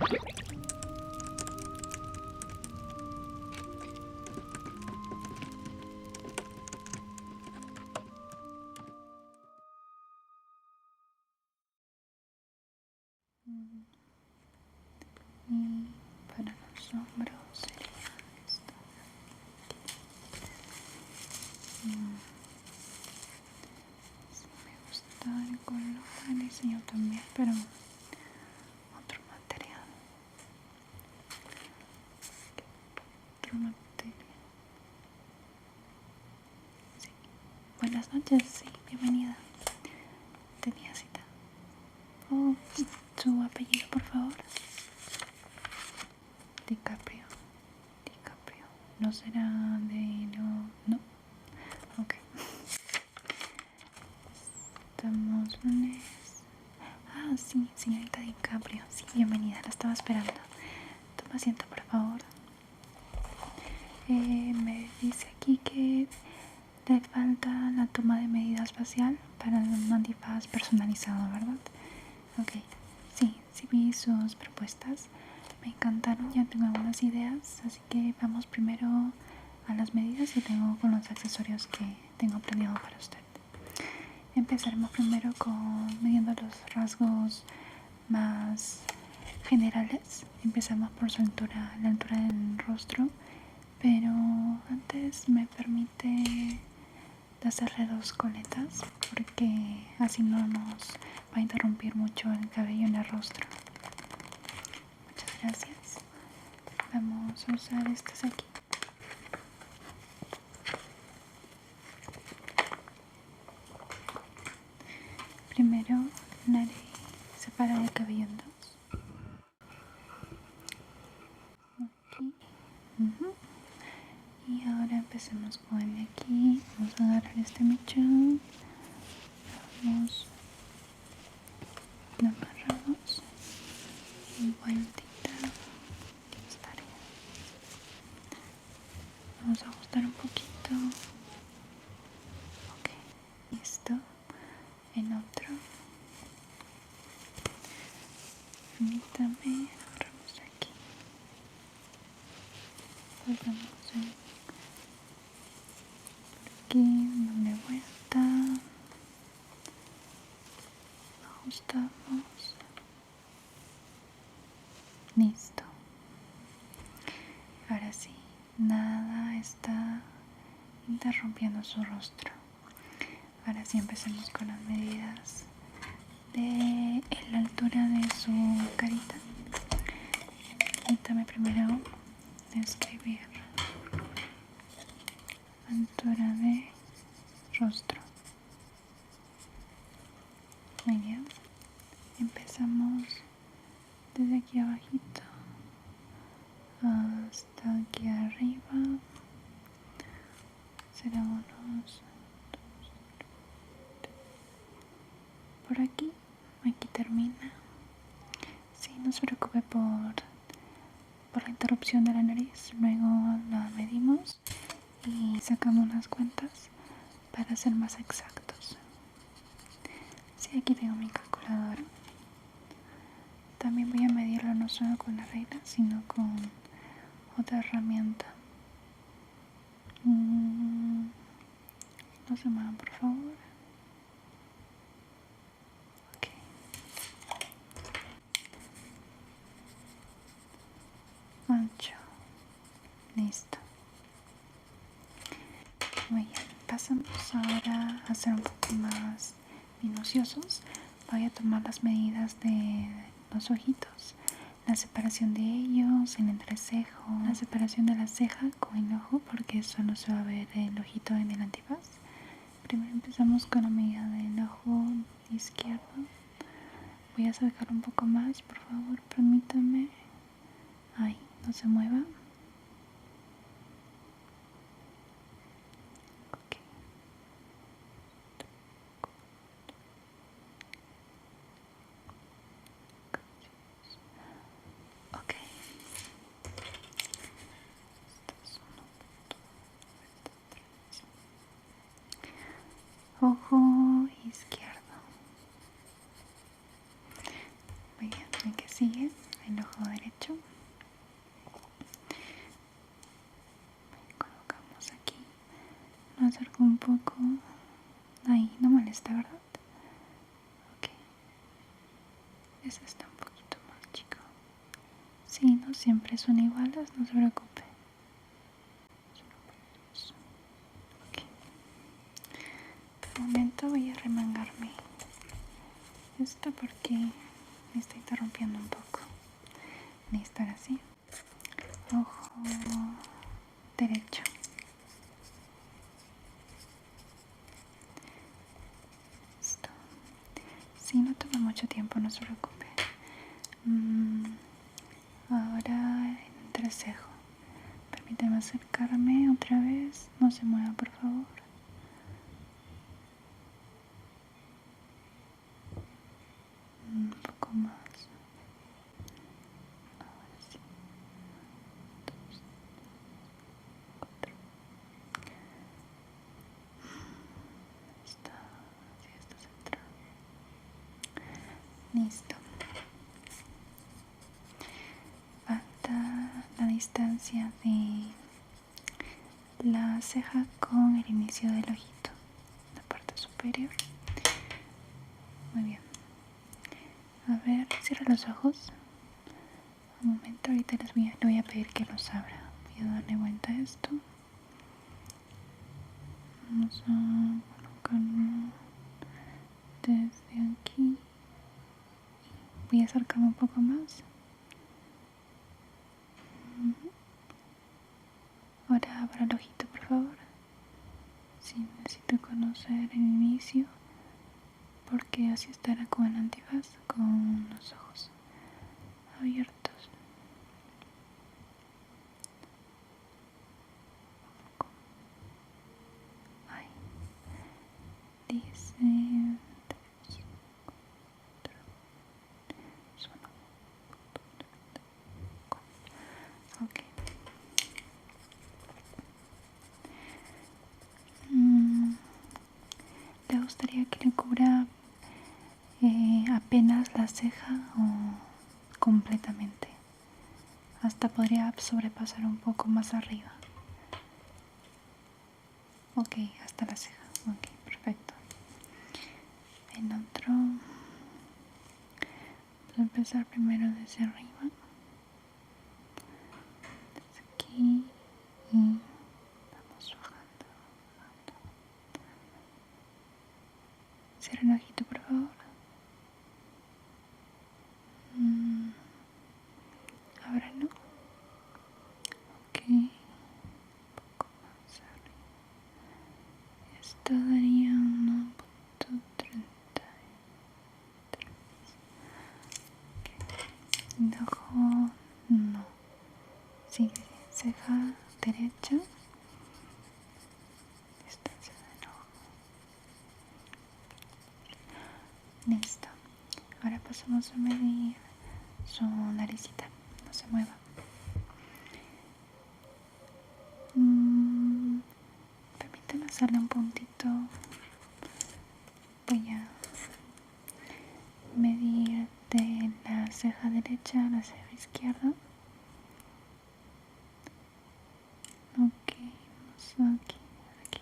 Y para los hombros sería esto. Sí, me gusta el color, el diseño también, pero otro material. Sí. Buenas noches, sí, bienvenida. Tenía cita. Oh, su apellido, por favor. DiCaprio. No será de... No. Ok. Estamos lunes. Ah, sí, señorita DiCaprio. Sí, bienvenida, la estaba esperando. Toma asiento, por favor. Me dice aquí que le falta la toma de medidas facial para un antifaz personalizado, ¿verdad? Ok, sí vi sus propuestas. Me encantaron, ya tengo algunas ideas. Así que vamos primero a las medidas y luego con los accesorios que tengo planeado para usted. Empezaremos primero midiendo los rasgos más generales. Empezamos por su altura, la altura del rostro, pero antes me permite hacerle 2 coletas porque así no nos va a interrumpir mucho el cabello en el rostro. Muchas gracias. Vamos a usar estas aquí. Primero le haré separar el cabello en 2. Aquí. Y ahora empecemos con el de aquí. Vamos a agarrar este mechón. Vamos, lo amarramos. Vueltita. Vamos a ajustar un poquito. Ok, listo. El otro. Permítame, agarramos aquí. Pues vamos aquí, dándole vuelta. Ajustamos. Listo. Ahora sí, nada está interrumpiendo su rostro. Ahora sí empecemos con las medidas de la altura de su carita. Permítame primero escribir altura de rostro. Muy bien. Empezamos desde aquí abajito hasta aquí arriba. Será unos por aquí termina. Sí, no se preocupe por la interrupción de la nariz. Luego la medimos y sacamos las cuentas para ser más exactos. Sí, aquí tengo mi calculadora. También voy a medirlo no solo con la regla, sino con otra herramienta. No se muevan, por favor. Ok. Ancho. Listo. Muy bien. Pasamos ahora a ser un poco más minuciosos. Voy a tomar las medidas de los ojitos, la separación de ellos, el entrecejo, la separación de la ceja con el ojo, porque solo se va a ver el ojito en el antifaz. Primero empezamos con la medida del ojo izquierdo. Voy a acercar un poco más, por favor, permítame. Ahí, no se mueva. Ok. Ok. Ojo izquierdo. Muy bien, el que sigue, el ojo derecho. Colocamos aquí. Lo acerco un poco. Ahí, no molesta, ¿verdad? Ok. Ese está un poquito más chico. Sí, no siempre son iguales, no se preocupe. Ok. Un momento, voy a remangarme esto porque me está interrumpiendo un poco. Necesito estar así. Ojo derecho. Listo. Sí, no toma mucho tiempo, no se preocupe. Ahora el entrecejo. Permítame acercarme otra vez. No se mueva, por favor. Un poco más. Ahora sí. 2, 4. Está. Sí, está centrado. Listo. Falta la distancia de la ceja con el inicio del ojito, la parte superior. Muy bien. A ver, cierra los ojos. Un momento, ahorita le voy a pedir que los abra. Voy a darle vuelta a esto. Vamos a colocarlo desde aquí. Voy a acercarme un poco más. Ahora abra el ojito, por favor. Sí, necesito conocer el inicio, porque así estará con el antifaz, con los ojos abiertos. Ahí. Dice 3, 4, solo. Ok. ¿Le gustaría que le cubra apenas la ceja o completamente? Hasta podría sobrepasar un poco más arriba. Ok, hasta la ceja. Ok, perfecto. El otro, vamos a empezar primero desde arriba, desde aquí, y vamos bajando, bajando. Cierra el ojito, por favor. Ábralo. Ok, un poco más arriba. Esto daría 1.33. El ojo, no. Sigue, ceja derecha. Distancia del ojo. Listo. Ahora pasamos a medir su naricita. No se mueva. Permítame hacerle un puntito. Voy a medir de la ceja derecha a la ceja izquierda. Ok, vamos aquí, aquí.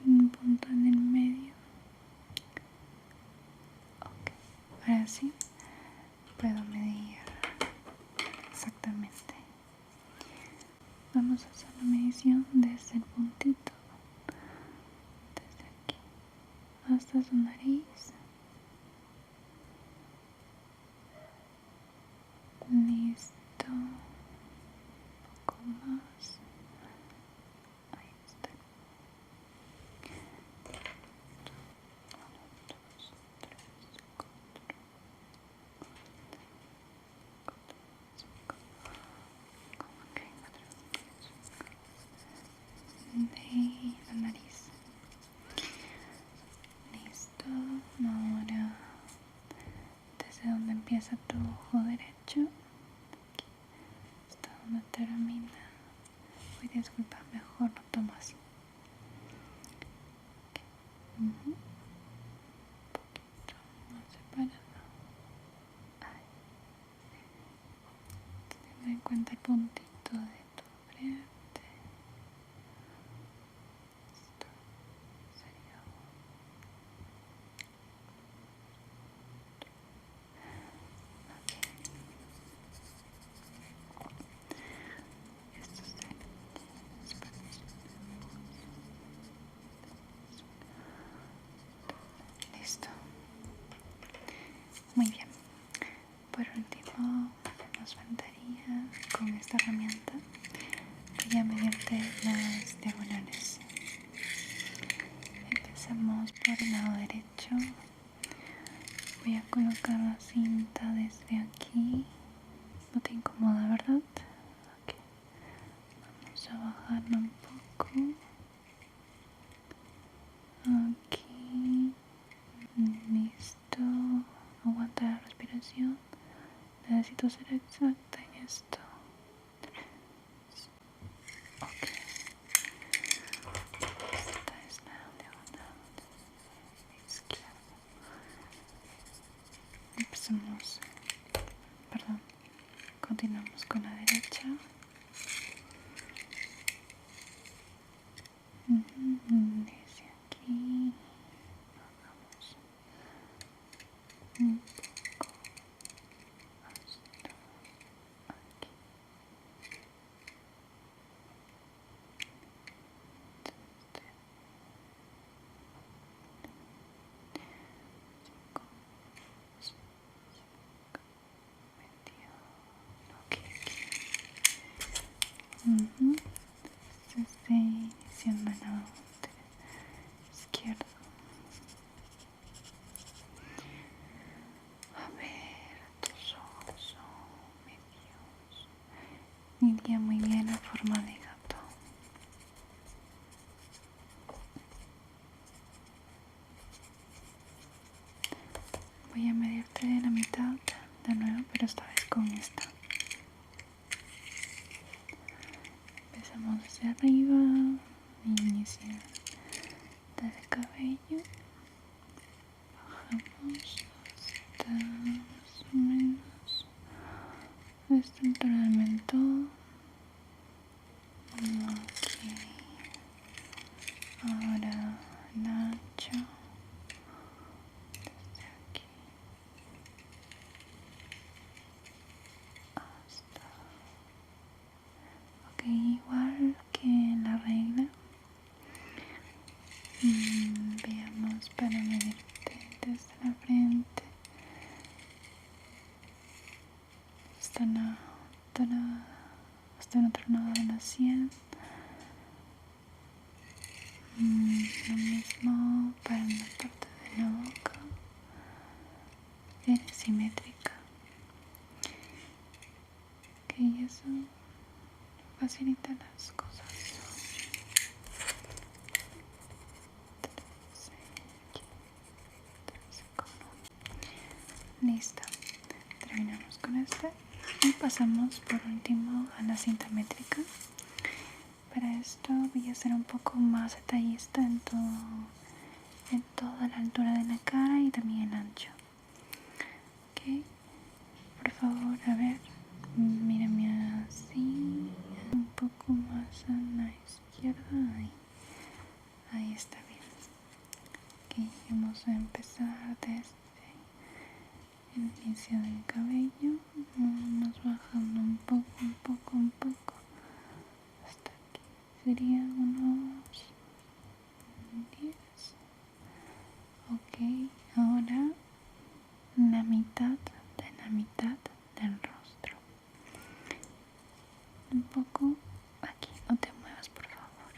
Un punto en el medio. Ok, ahora sí puedo medir exactamente. Vamos a hacer la medición desde el puntito, desde aquí hasta su nariz. Listo. Un poco más. Ahí está. 1, 2, 3, 4, 5. Ok, de la nariz. Listo. Ahora, desde donde empieza tu ojo derecho hasta donde termina. Uy, disculpa, mejor lo tomo así. Un poquito más separado. Ahí. Muy bien. Por último, nos faltaría con esta herramienta, voy a medirte las diagonales. Empezamos por el lado derecho. Voy a colocar la cinta desde aquí. No te incomoda, ¿verdad? Okay. Vamos a bajarla un poco. Aquí. Listo. Aguanta la respiración. Necesito ser exacta en esto. Ok. Esta es la diagonal izquierda. Empezamos. Perdón. Continuamos con la derecha. Desde aquí. Bajamos un poco hasta aquí. Estoy iniciando el lado izquierdo. A ver, tus ojos son medios. Iría muy bien en forma de gato. Voy a medirte de la mitad de nuevo, pero esta vez con esta. Empezamos hacia arriba, inicia del cabello, bajamos hasta más o menos esta altura del mentón. Ok, ahora el ancho desde aquí hasta. Ok, igual que en la regla. Veamos para medirte desde la frente hasta el otro lado de la sien. Lo mismo para la parte de la boca. Es simétrica. Ok, eso facilita las cosas. Listo, terminamos con este y pasamos por último a la cinta métrica. Para esto voy a ser un poco más detallista en toda la altura de la cara y también el ancho. Ok, por favor, a ver, mírame así, un poco más a la izquierda, ahí está bien. Ok, vamos a empezar desde el inicio del cabello, vamos bajando un poco hasta aquí. Serían unos 10. Ok, ahora la mitad del rostro. Un poco aquí, no te muevas por favor.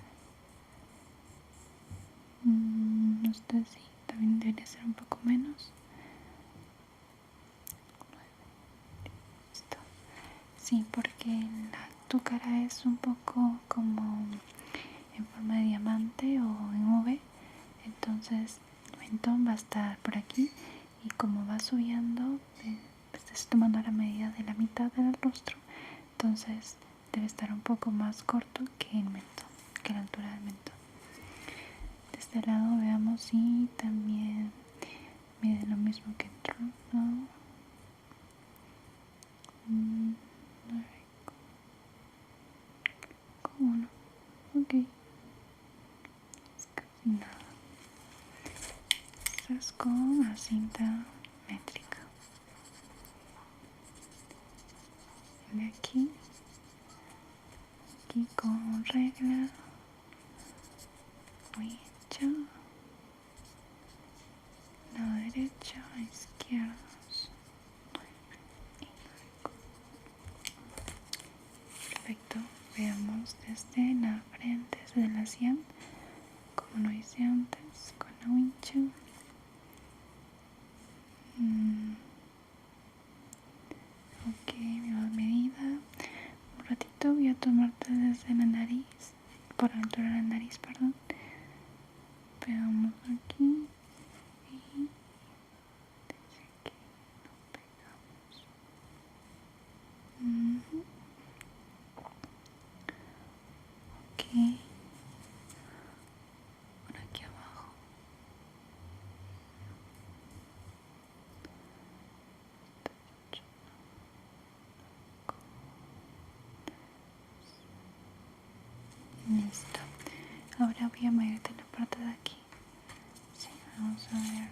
Esto sí, también debería ser un poco menos. Listo. Sí, porque tu cara es un poco como en forma de diamante o en V, entonces el mentón va a estar por aquí y como va subiendo, estás tomando la medida de la mitad del rostro, entonces debe estar un poco más corto que el mentón, que la altura del mentón. De este lado veamos si también mide lo mismo que el trono. ¿Cómo no? Ok, es casi nada. Estás con la cinta métrica. De aquí con regla muy hecha, lado derecho, izquierdos. Empezamos desde la frente, desde la sien, como lo hice antes con la wincha. Ok, misma medida. Un ratito voy a tomarte desde la nariz, por la altura de la nariz, perdón. Pegamos aquí y desde aquí lo pegamos. Ok, por aquí abajo. Listo. Ahora voy a medirte la parte de aquí. Sí, vamos a ver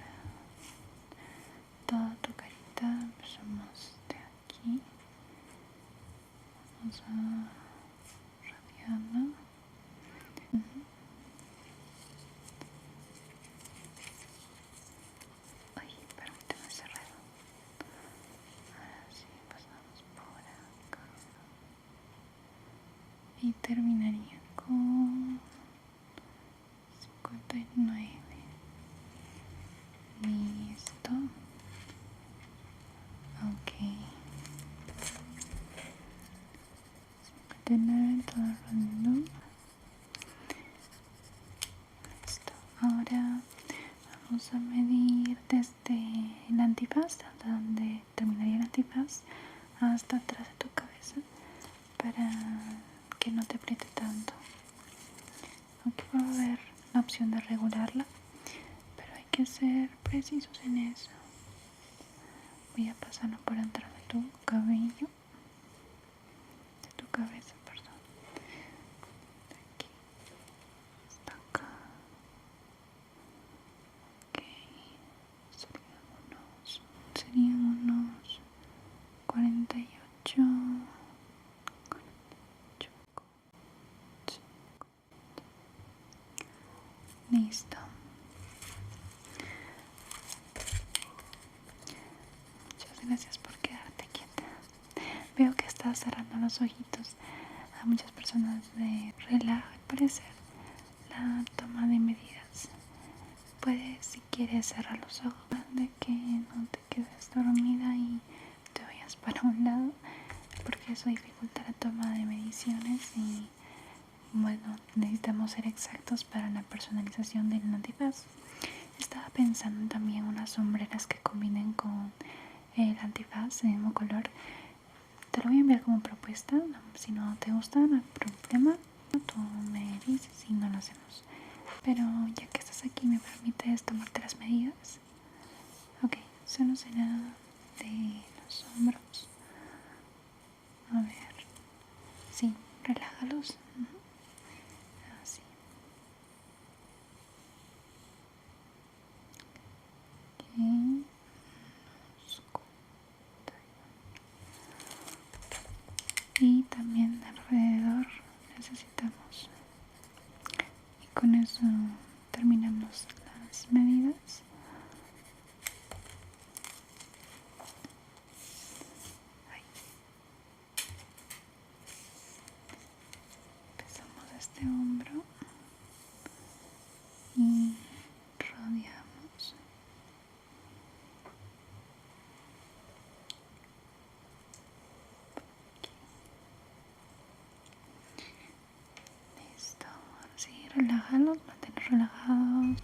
toda tu carita. Empezamos de aquí. Vamos a rodearla. Ay, permíteme cerrar. Ahora sí, pasamos por acá. Y terminaría con 59. Listo. Ok. 59 todo redondo. Listo. Ahora vamos a medir desde el antifaz, donde terminaría el antifaz, hasta atrás de tu cabeza, para que no te apriete tanto. Aquí va a haber la opción de regularla, pero hay que ser precisos en eso. Voy a pasarlo por dentro de tu cabello, de tu cabeza, perdón. De aquí hasta acá. Ok, serían unos 48. Listo. Muchas gracias por quedarte quieta. Veo que estás cerrando los ojitos. A muchas personas les relaja al parecer la toma de medidas. Puedes, si quieres, cerrar los ojos de que no te quedes dormida y te vayas para un lado, porque eso dificulta la toma de mediciones y bueno, necesitamos ser exactos para la personalización del antifaz. Estaba pensando también unas sombreras que combinen con el antifaz del mismo color. Te lo voy a enviar como propuesta. Si no te gusta, no hay problema. Tú me dices y no lo hacemos. Pero ya que estás aquí, ¿me permites tomarte las medidas? Ok, solo será de los hombros. A ver, sí, relájalos. Así. Ok. Y también alrededor necesitamos. Y con eso terminamos las medidas. Ahí. Empezamos este hombro y rodeamos. Listo. Así, relájalos, manténlos relajados.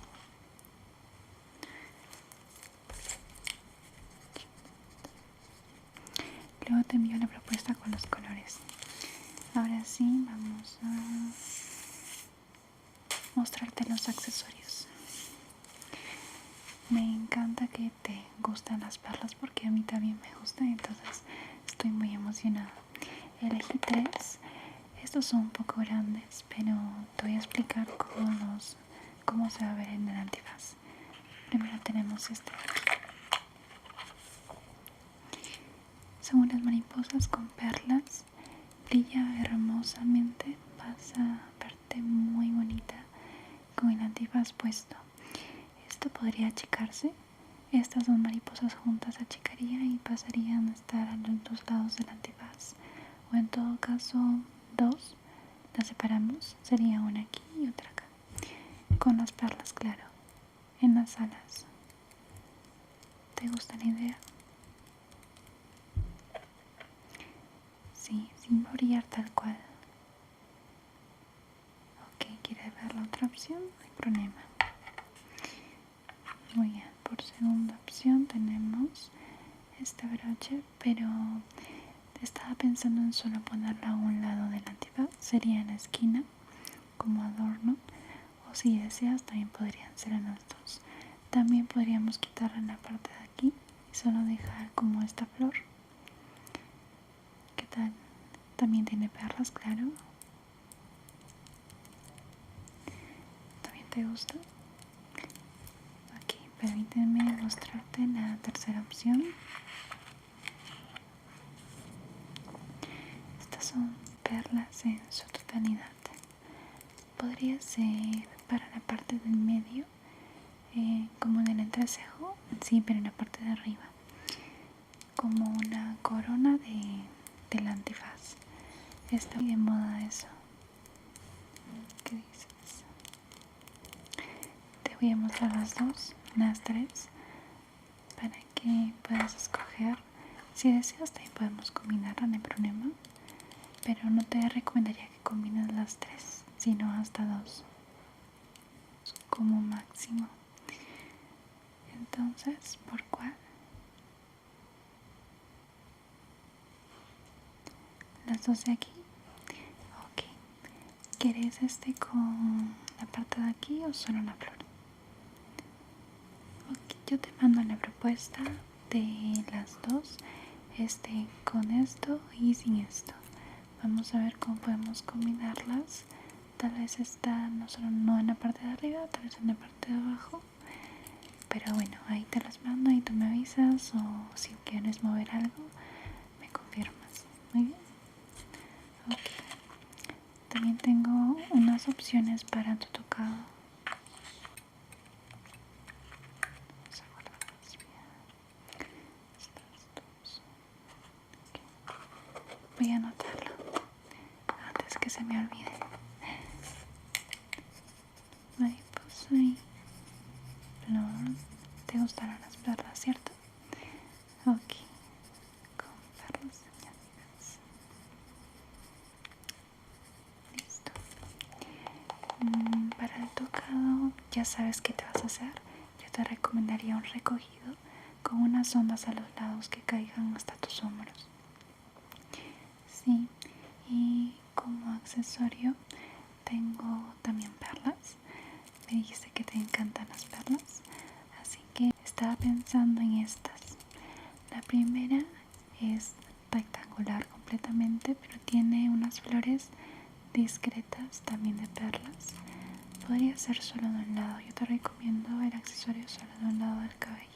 Luego te envío la propuesta con los colores. Ahora sí, vamos a mostrarte los accesorios. Me encanta que te gustan las perlas porque a mí también me gustan, entonces estoy muy emocionada. Elegí 3. Estos son un poco grandes, pero te voy a explicar cómo se va a ver en el antifaz. Primero tenemos este de aquí. Son unas mariposas con perlas. Brilla hermosamente. Vas a verte muy bonita con el antifaz puesto. Esto podría achicarse. Estas dos mariposas juntas se achicaría y pasarían a estar a los dos lados del antifaz. O en todo caso, dos. las separamos, sería una aquí y otra acá, con las perlas, claro, en las alas. ¿Te gusta la idea? Sí, sin brillar tal cual. Ok, ¿quieres ver la otra opción? No hay problema. Muy bien, por segunda opción tenemos este broche, pero estaba pensando en solo ponerlo a un lado del antifaz, sería en la esquina como adorno, o si deseas también podrían ser en los dos. También podríamos quitarla en la parte de aquí y solo dejar como esta flor. ¿Qué tal? También tiene perlas, claro. ¿También te gusta? Ok, permíteme mostrarte la tercera opción. Estas son perlas en su totalidad. Podría ser para la parte del medio, como en el entrecejo, sí, pero en la parte de arriba, como una corona del antifaz. Está muy de moda eso. ¿Qué dices? Te voy a mostrar las dos, las tres, para que puedas escoger. Si deseas también podemos combinarla, no hay problema, pero no te recomendaría que combines las tres, sino hasta dos como máximo. Entonces, ¿por cuál? Las dos de aquí. Ok. ¿Quieres este con la parte de aquí o solo la flor? Ok, yo te mando la propuesta de las dos, con esto y sin esto. Vamos a ver cómo podemos combinarlas. Tal vez esta no solo no en la parte de arriba, tal vez en la parte de abajo. Pero bueno, ahí te las mando y tú me avisas, o si quieres mover algo, me confirmas. Muy bien. Ok. También tengo unas opciones para tu tocado. Vamos a guardarlas bien. Estas dos. Okay. Voy a anotarlo antes que se me olvide. Mariposa y flor. ¿Te gustaron las perlas, cierto? Ok. Con perlas añadidas. Listo. Para el tocado, ya sabes qué te vas a hacer. Yo te recomendaría un recogido con unas ondas a los lados que caigan hasta tus hombros. Sí, y como accesorio tengo también perlas. Me dijiste que te encantan las perlas, así que estaba pensando en estas. La primera es rectangular completamente, pero tiene unas flores discretas también de perlas. Podría ser solo de un lado. Yo te recomiendo el accesorio solo de un lado del cabello.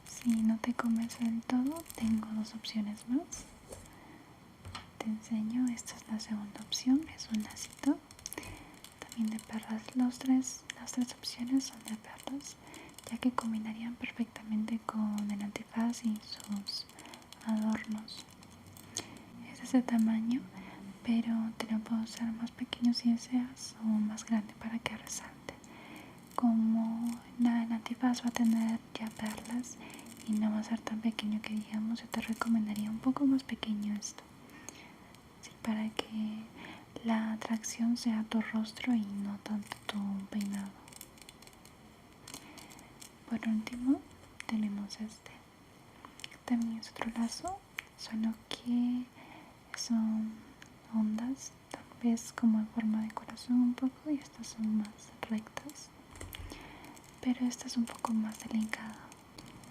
Si no te convence del todo, tengo dos opciones más. Te enseño. Esta es la segunda opción, es un lacito también de perlas. Las tres opciones son de perlas, ya que combinarían perfectamente con el antifaz y sus adornos. Es de ese tamaño, pero te lo puedo usar más pequeño si deseas, o más grande para que resalte. Como el antifaz va a tener ya perlas y no va a ser tan pequeño que digamos, yo te recomendaría un poco más pequeño esto, ¿sí? Para que la atracción sea tu rostro y no tanto tu peinado. Por último tenemos este, también es otro lazo, solo que son ondas, tal vez como en forma de corazón un poco, y estas son más rectas, pero esta es un poco más delicada.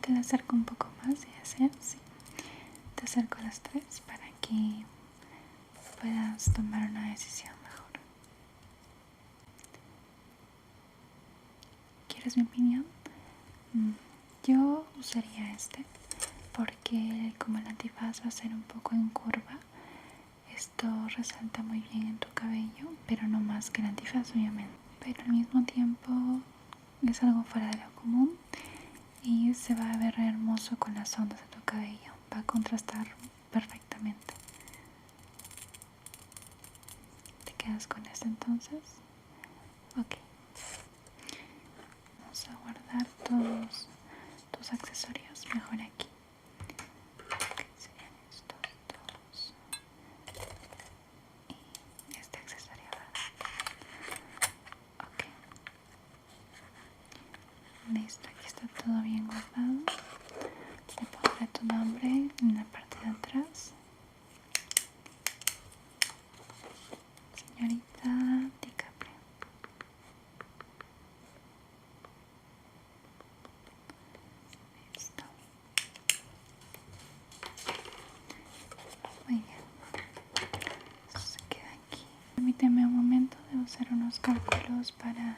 Te acerco un poco más si deseas, sí. Te acerco a las tres para que puedas tomar una decisión mejor. ¿Quieres mi opinión? Yo usaría este porque como el antifaz va a ser un poco en curva, esto resalta muy bien en tu cabello, pero no más que el antifaz obviamente. Pero al mismo tiempo es algo fuera de lo común y se va a ver hermoso con las ondas de tu cabello. Va a contrastar perfectamente. quedas con esto entonces? Ok. Vamos a guardar tus accesorios mejor aquí. Ok, serían estos dos. Y este accesorio, ¿verdad? Ok. Listo, aquí está todo bien guardado. Le pondré tu nombre en la parte de atrás. Señorita DiCaprio. Listo. Muy bien. Eso se queda aquí. Permíteme un momento, debo hacer unos cálculos para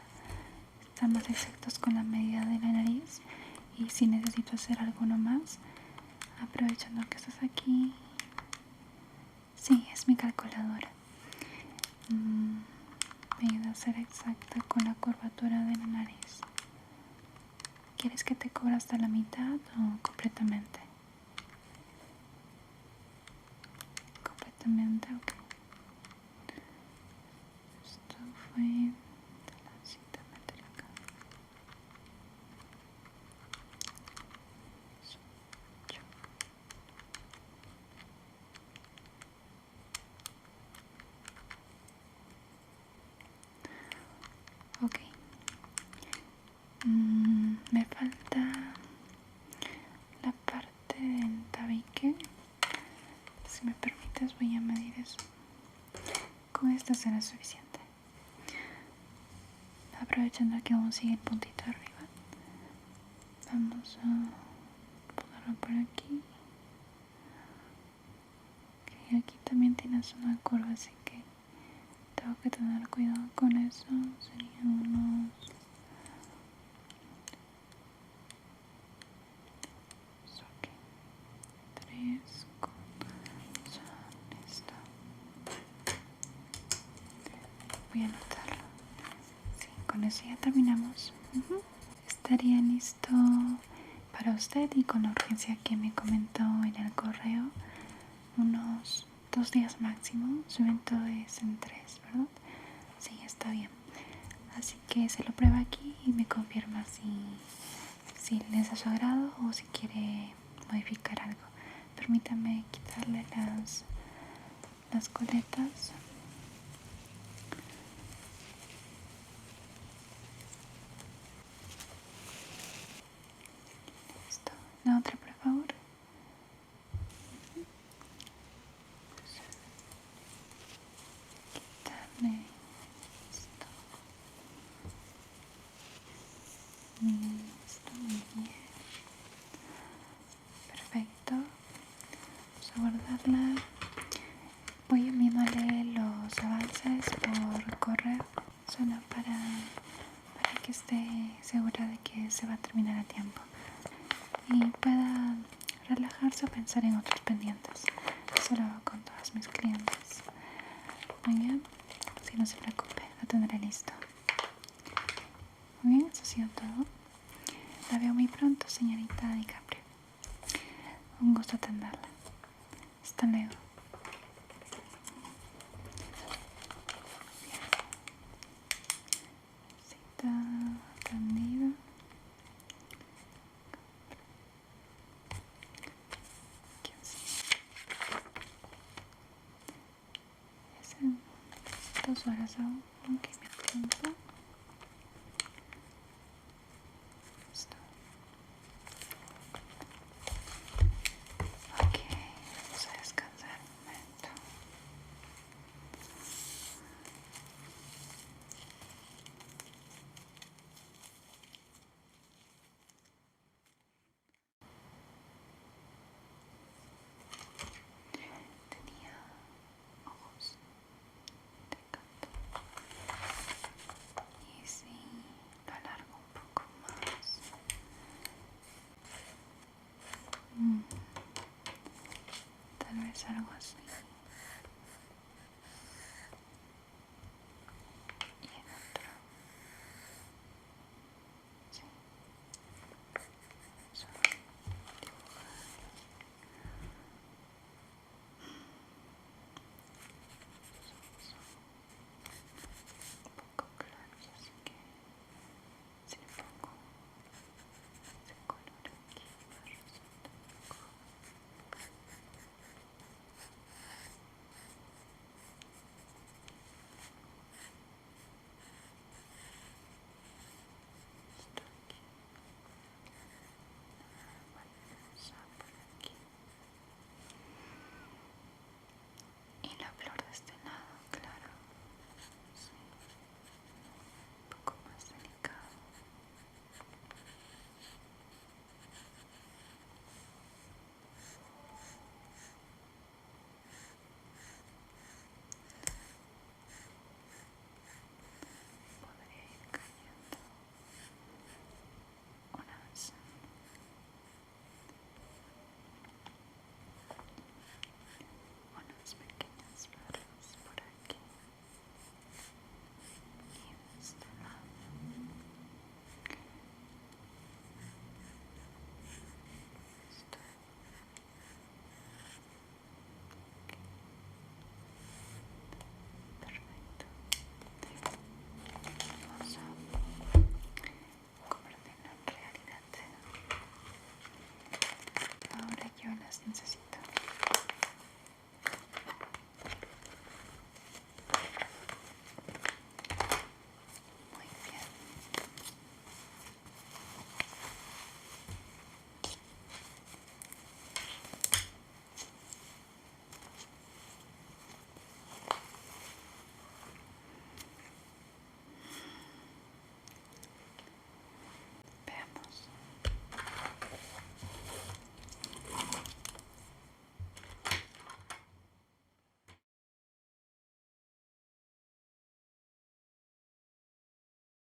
estar más exactos con la medida de la nariz. Y si necesito hacer alguno más, aprovechando que estás aquí. Sí, es mi calculadora. Me ayuda a ser exacta con la curvatura de la nariz. ¿Quieres que te cubra hasta la mitad o completamente? Completamente, ok. Esto fue de la cinta, meter acá. Ocho. Ok. Me falta la parte del tabique. Si me permites voy a medir eso. Con esto será suficiente. Aprovechando que aún sigue el puntito arriba, vamos a ponerlo por aquí. Okay, aquí también tienes una curva, así que tengo que tener cuidado con eso. Serían unos... Ok, 3 con... Listo. Voy a anotarlo. Sí, con eso ya terminamos. Estaría listo para usted, y con la urgencia que me comentó en el correo, unos 2 días máximo. Su evento es en 3, ¿verdad? Sí, está bien. Así que se lo prueba aquí y me confirma si le es de su agrado o si quiere modificar algo. Permítame quitarle las coletas. Listo. La otra, por favor. Quitarle esto. Listo, muy bien. Perfecto. Vamos a guardarla. Voy enviándole los avances por correo, solo para que esté segura de que se va a terminar a tiempo y pueda relajarse o pensar en otros pendientes. Eso lo hago con todos mis clientes. Muy bien, si no se preocupe, lo tendré listo. Muy bien, eso ha sido todo. La veo muy pronto, señorita DiCaprio. Un gusto atenderla. Hasta luego. Está atendida. Es en 2 horas aún, aunque me tiempo. Listo. Ok, vamos a descansar un momento. Tenía ojos de canto. Y si lo alargo un poco más, tal vez algo así.